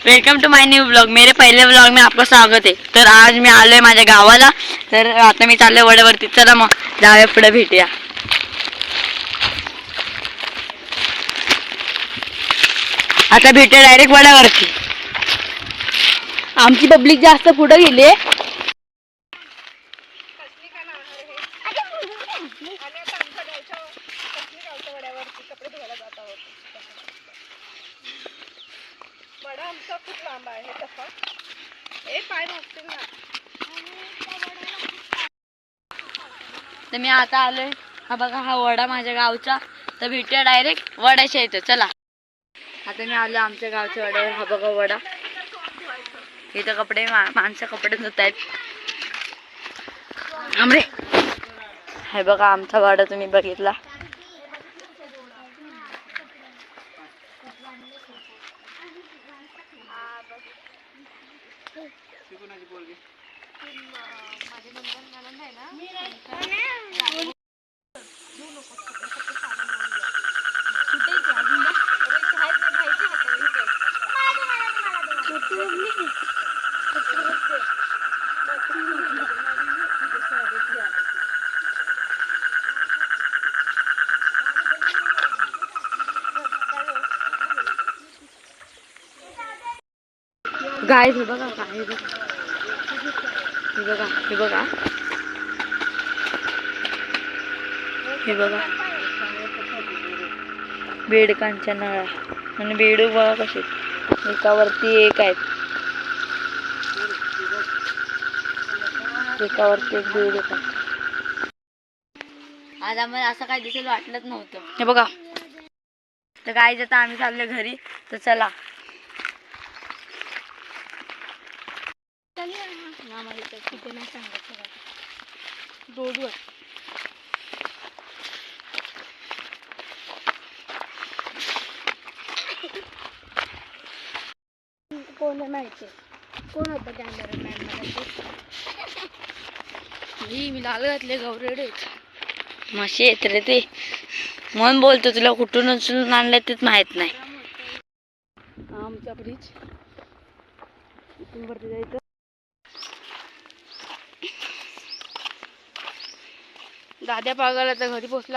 Welcome to my new blog. मेरे पहले blog में आपका स्वागत है. तर आज मी आलोय माझ्या गावाला. तर आता मी चाललोय वड्यावरती. चला मग जाऊया पुढे भेटूया. आता भेटूया डायरेक्ट वड्यावरती. आमची पब्लिक जास्त पुढे गेली. खूप लांब आहे तसा. पाय दुखतील ना. तर मी आता आलोय. हा बघा हा वडा माझ्या गावचा. तर भेटूया डायरेक्ट वड्याच्या इथं. चला आता मी आलो आमच्या गावच्या वड्यावर. हा बघा वडा. इथं कपडे माणसं कपडे धुत आहेत. आमरे हे बघा आमचा वडा तुम्ही बघितला. गाइस हे बघा काय हे बघा हे बघा हे बघा बेडकांच्या नळ्या आणि बेडूक बघा कसे एकावरती एक आहेत. एकावरती एक बेडूक आहे. आज आम्हाला असं काही दिसेल वाटलंच नव्हतं. हे बघा. तर गाईज आता आम्ही चाललो घरी. तर चला रोडवर कोण माहिती कोण होतं कॅमेरामॅन मी लाल घातले गौरेडे मासे येत रे ते. म्हणून बोलतो तुला कुठून उचलून आणलं तेच माहित नाही. आमचा ब्रिज इथून वरती जायचं. दाद्या पागाला तर घरी पोहोचला.